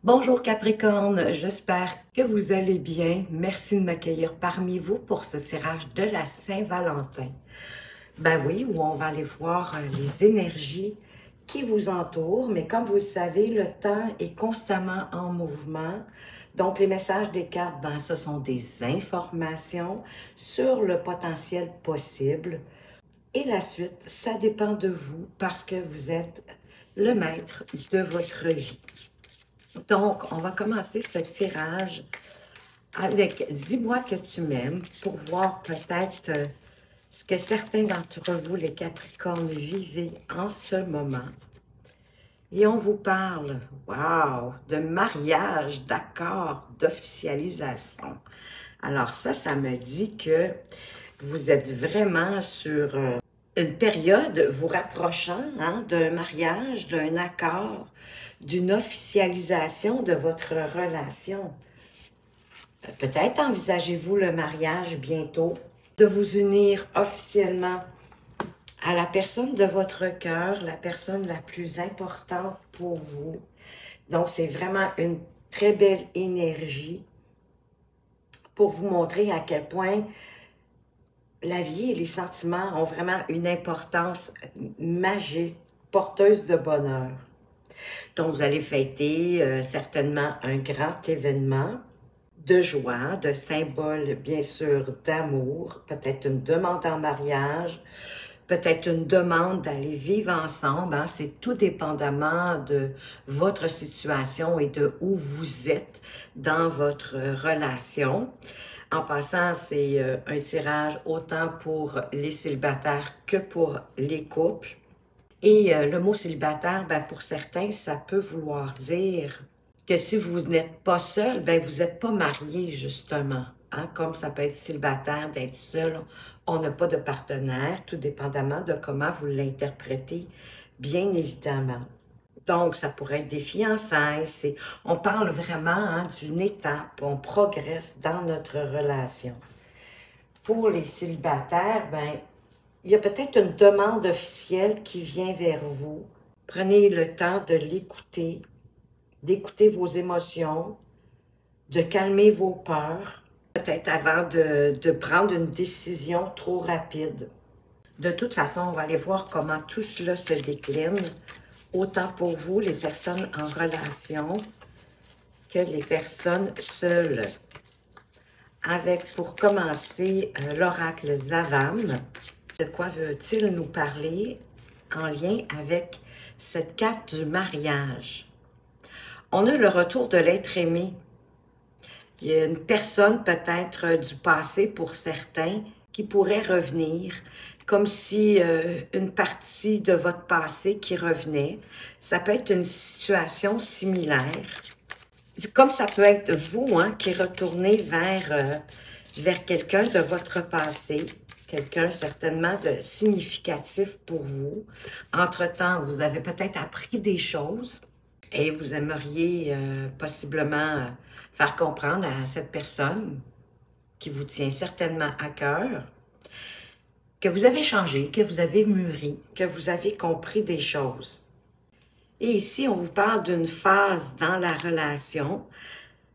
Bonjour Capricorne, j'espère que vous allez bien. Merci de m'accueillir parmi vous pour ce tirage de la Saint-Valentin. Ben oui, où on va aller voir les énergies qui vous entourent, mais comme vous le savez, le temps est constamment en mouvement. Donc les messages des cartes, ben, ce sont des informations sur le potentiel possible. Et la suite, ça dépend de vous parce que vous êtes le maître de votre vie. Donc, on va commencer ce tirage avec « Dis-moi que tu m'aimes » pour voir peut-être ce que certains d'entre vous, les Capricornes, vivez en ce moment. Et on vous parle, wow, de mariage, d'accord, d'officialisation. Alors ça me dit que vous êtes vraiment sur une période vous rapprochant d'un mariage, d'un accord, d'une officialisation de votre relation. Peut-être envisagez-vous le mariage bientôt, de vous unir officiellement à la personne de votre cœur, la personne la plus importante pour vous. Donc, c'est vraiment une très belle énergie pour vous montrer à quel point la vie et les sentiments ont vraiment une importance magique, porteuse de bonheur. Donc, vous allez fêter certainement un grand événement de joie, de symbole, bien sûr, d'amour, peut-être une demande en mariage, peut-être une demande d'aller vivre ensemble. Hein? C'est tout dépendamment de votre situation et de où vous êtes dans votre relation. En passant, c'est un tirage autant pour les célibataires que pour les couples. Et le mot célibataire, ben, pour certains, ça peut vouloir dire que si vous n'êtes pas seul, ben, vous n'êtes pas marié, justement. Hein? Comme ça peut être célibataire, d'être seul, on n'a pas de partenaire, tout dépendamment de comment vous l'interprétez, bien évidemment. Donc, ça pourrait être des fiançailles. On parle vraiment d'une étape, on progresse dans notre relation. Pour les célibataires, ben, il y a peut-être une demande officielle qui vient vers vous. Prenez le temps de l'écouter, d'écouter vos émotions, de calmer vos peurs, peut-être avant de prendre une décision trop rapide. De toute façon, on va aller voir comment tout cela se décline, autant pour vous, les personnes en relation, que les personnes seules. Avec, pour commencer, l'oracle Zavam. De quoi veut-il nous parler en lien avec cette carte du mariage? On a le retour de l'être aimé. Il y a une personne peut-être du passé pour certains qui pourrait revenir, comme si une partie de votre passé qui revenait. Ça peut être une situation similaire. Comme ça peut être vous qui retournez vers quelqu'un de votre passé, quelqu'un certainement de significatif pour vous. Entre-temps, vous avez peut-être appris des choses et vous aimeriez possiblement faire comprendre à cette personne qui vous tient certainement à cœur que vous avez changé, que vous avez mûri, que vous avez compris des choses. Et ici, on vous parle d'une phase dans la relation,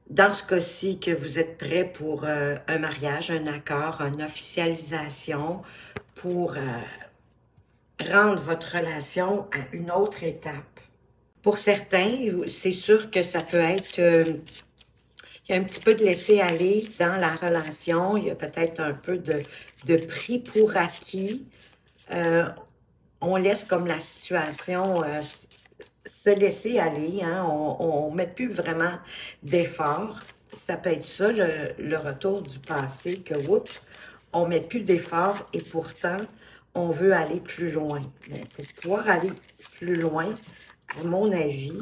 dans ce cas-ci, que vous êtes prêt pour un mariage, un accord, une officialisation, pour rendre votre relation à une autre étape. Pour certains, c'est sûr que ça peut être... il y a un petit peu de laisser-aller dans la relation, il y a peut-être un peu de pris pour acquis. On laisse comme la situation se laisser aller, hein? On ne met plus vraiment d'efforts. Ça peut être ça, le retour du passé, que, oups, on ne met plus d'efforts et pourtant, on veut aller plus loin. Mais pour pouvoir aller plus loin, à mon avis,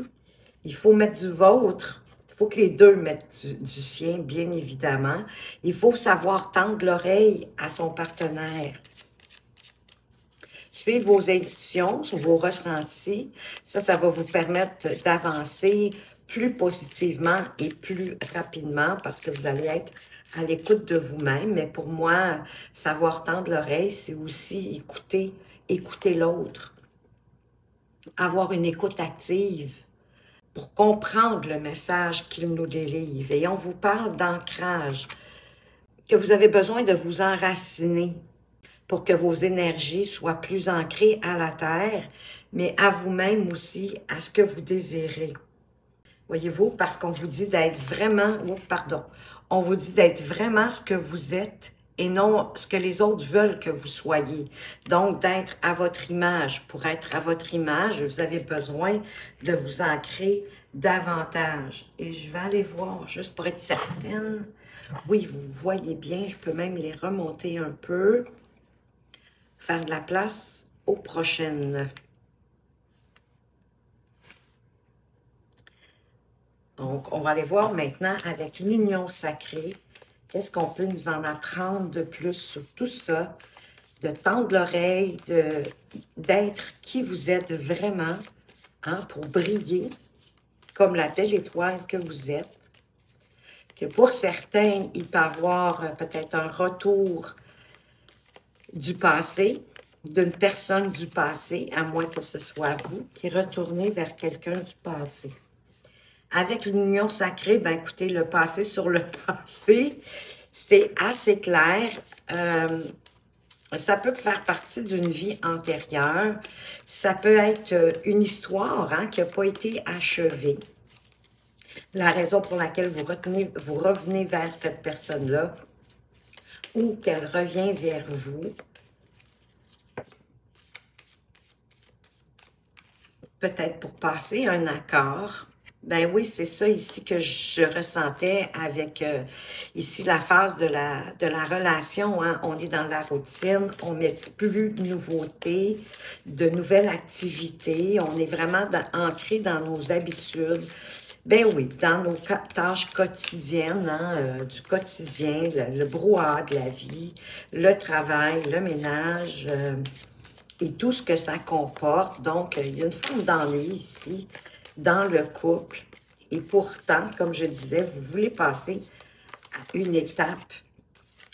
il faut mettre du vôtre. Il faut que les deux mettent du sien, bien évidemment. Il faut savoir tendre l'oreille à son partenaire. Suivre vos intuitions, vos ressentis, ça va vous permettre d'avancer plus positivement et plus rapidement parce que vous allez être à l'écoute de vous-même. Mais pour moi, savoir tendre l'oreille, c'est aussi écouter l'autre. Avoir une écoute active. pour comprendre le message qu'il nous délivre. Et on vous parle d'ancrage, que vous avez besoin de vous enraciner pour que vos énergies soient plus ancrées à la terre, mais à vous-même aussi, à ce que vous désirez. Voyez-vous, parce qu'on vous dit d'être vraiment, oh, pardon, on vous dit d'être vraiment ce que vous êtes et non ce que les autres veulent que vous soyez. Donc, d'être à votre image. Pour être à votre image, vous avez besoin de vous ancrer davantage. Et je vais aller voir, juste pour être certaine. Oui, vous voyez bien, je peux même les remonter un peu. Faire de la place aux prochaines. Donc, on va aller voir maintenant avec l'union sacrée. Qu'est-ce qu'on peut nous en apprendre de plus sur tout ça? De tendre l'oreille, d'être qui vous êtes vraiment, hein, pour briller comme la belle étoile que vous êtes. Que pour certains, il peut y avoir peut-être un retour du passé, d'une personne du passé, à moins que ce soit vous, qui retournez vers quelqu'un du passé. Avec l'union sacrée, ben écoutez, le passé sur le passé, c'est assez clair. Ça peut faire partie d'une vie antérieure. Ça peut être une histoire, hein, qui n'a pas été achevée. La raison pour laquelle vous revenez vers cette personne-là ou qu'elle revient vers vous. Peut-être pour passer un accord. Ben oui, c'est ça ici que je ressentais avec ici la phase de la relation. Hein. On est dans la routine, on met plus de nouveautés, de nouvelles activités. On est vraiment ancré dans nos habitudes. Ben oui, dans nos tâches quotidiennes, hein, du quotidien, le brouhaha de la vie, le travail, le ménage, et tout ce que ça comporte. Donc, il y a une forme d'ennui ici dans le couple. Et pourtant, comme je disais, vous voulez passer à une étape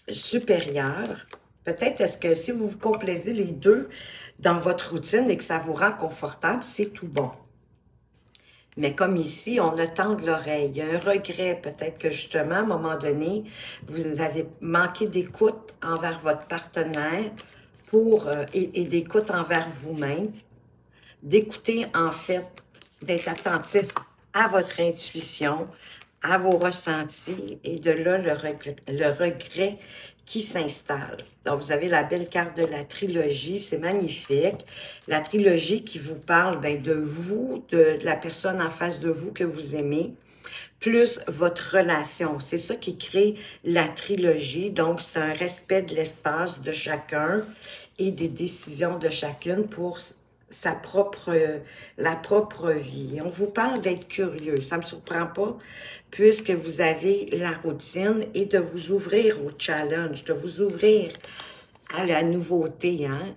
supérieure. Peut-être est-ce que si vous vous complaisez les deux dans votre routine et que ça vous rend confortable, c'est tout bon. Mais comme ici, on a tendre l'oreille. Il y a un regret, peut-être que justement, à un moment donné, vous avez manqué d'écoute envers votre partenaire et d'écoute envers vous-même. D'écouter, en fait, d'être attentif à votre intuition, à vos ressentis, et de là, le regret qui s'installe. Donc, vous avez la belle carte de la trilogie, c'est magnifique. La trilogie qui vous parle ben, de vous, de la personne en face de vous que vous aimez, plus votre relation. C'est ça qui crée la trilogie. Donc, c'est un respect de l'espace de chacun et des décisions de chacune pour la propre vie. On vous parle d'être curieux, ça ne me surprend pas, puisque vous avez la routine et de vous ouvrir au challenge, de vous ouvrir à la nouveauté. Hein?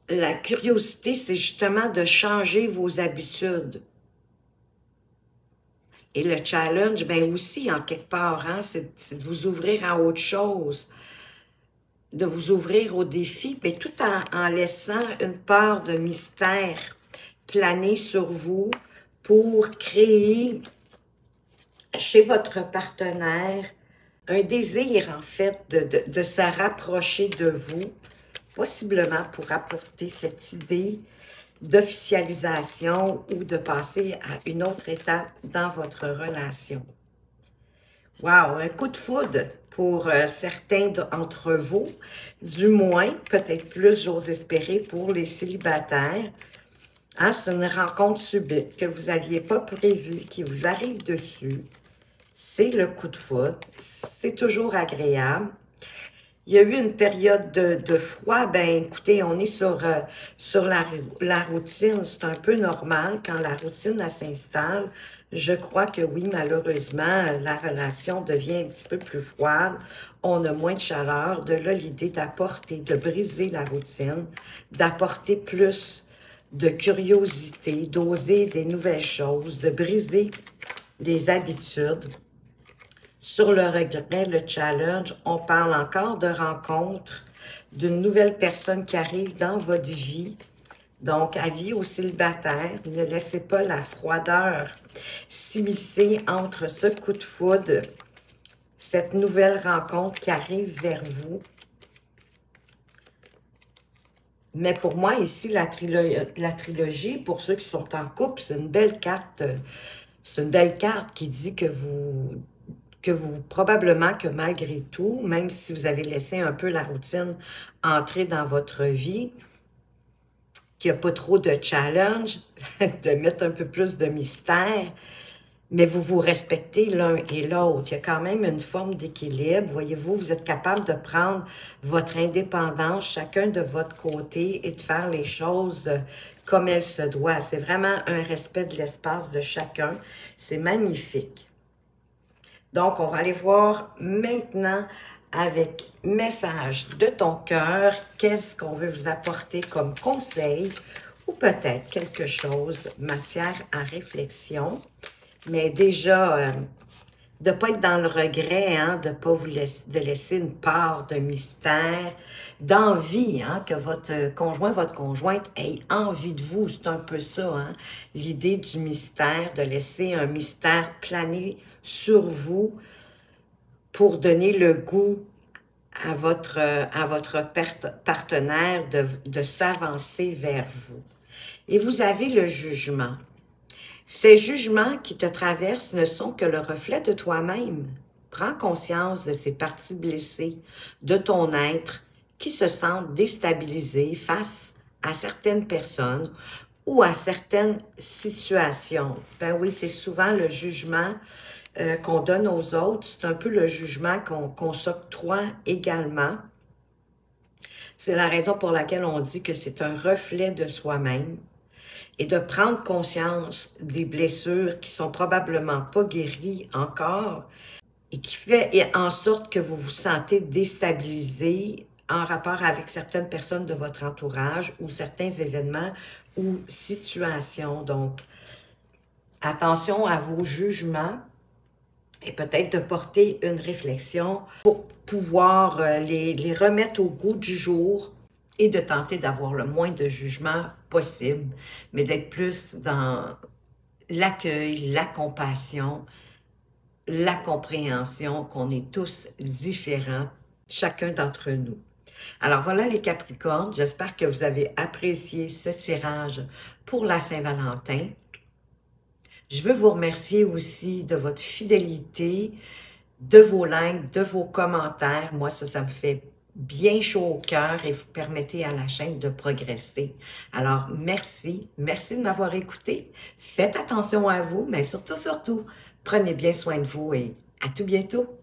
La curiosité, c'est justement de changer vos habitudes. Et le challenge, bien aussi, en quelque part, hein, c'est de vous ouvrir à autre chose, de vous ouvrir au défi, mais tout en laissant une part de mystère planer sur vous pour créer chez votre partenaire un désir, en fait, de se rapprocher de vous, possiblement pour apporter cette idée d'officialisation ou de passer à une autre étape dans votre relation. Wow, un coup de foudre pour certains d'entre vous, du moins, peut-être plus, j'ose espérer, pour les célibataires. Hein, c'est une rencontre subite que vous n'aviez pas prévue, qui vous arrive dessus. C'est le coup de foudre, c'est toujours agréable. Il y a eu une période de froid, ben écoutez, on est sur la routine, c'est un peu normal quand la routine s'installe. Je crois que oui, malheureusement, la relation devient un petit peu plus froide, on a moins de chaleur, de là l'idée d'apporter, de briser la routine, d'apporter plus de curiosité, d'oser des nouvelles choses, de briser les habitudes. Sur le regret, le challenge, on parle encore de rencontre, d'une nouvelle personne qui arrive dans votre vie, Donc, avis aux célibataires, ne laissez pas la froideur s'immiscer entre ce coup de foudre, cette nouvelle rencontre qui arrive vers vous. Mais pour moi, ici, la trilogie, pour ceux qui sont en couple, c'est une belle carte. C'est une belle carte qui dit que probablement que malgré tout, même si vous avez laissé un peu la routine entrer dans votre vie, qu'il n'y a pas trop de challenge, de mettre un peu plus de mystère, mais vous vous respectez l'un et l'autre. Il y a quand même une forme d'équilibre. Voyez-vous, vous êtes capable de prendre votre indépendance, chacun de votre côté, et de faire les choses comme elles se doivent. C'est vraiment un respect de l'espace de chacun. C'est magnifique. Donc, on va aller voir maintenant avec message de ton cœur, qu'est-ce qu'on veut vous apporter comme conseil ou peut-être quelque chose, matière à réflexion. Mais déjà, de ne pas être dans le regret, hein, de ne pas vous laisser une part de mystère, d'envie, hein, que votre conjoint, votre conjointe ait envie de vous. C'est un peu ça, hein, l'idée du mystère, de laisser un mystère planer sur vous pour donner le goût à votre partenaire de s'avancer vers vous. Et vous avez le jugement. Ces jugements qui te traversent ne sont que le reflet de toi-même. Prends conscience de ces parties blessées de ton être qui se sentent déstabilisées face à certaines personnes ou à certaines situations. Ben oui, c'est souvent le jugement qu'on donne aux autres. C'est un peu le jugement qu'on s'octroie également. C'est la raison pour laquelle on dit que c'est un reflet de soi-même. Et de prendre conscience des blessures qui sont probablement pas guéries encore et qui fait en sorte que vous vous sentez déstabilisé en rapport avec certaines personnes de votre entourage ou certains événements ou situations. Donc, attention à vos jugements et peut-être de porter une réflexion pour pouvoir les remettre au goût du jour et de tenter d'avoir le moins de jugement possible, mais d'être plus dans l'accueil, la compassion, la compréhension qu'on est tous différents, chacun d'entre nous. Alors voilà les Capricornes, j'espère que vous avez apprécié ce tirage pour la Saint-Valentin. Je veux vous remercier aussi de votre fidélité, de vos likes, de vos commentaires. Moi, ça me fait bien chaud au cœur et vous permettez à la chaîne de progresser. Alors, merci de m'avoir écouté. Faites attention à vous, mais surtout, prenez bien soin de vous et à tout bientôt.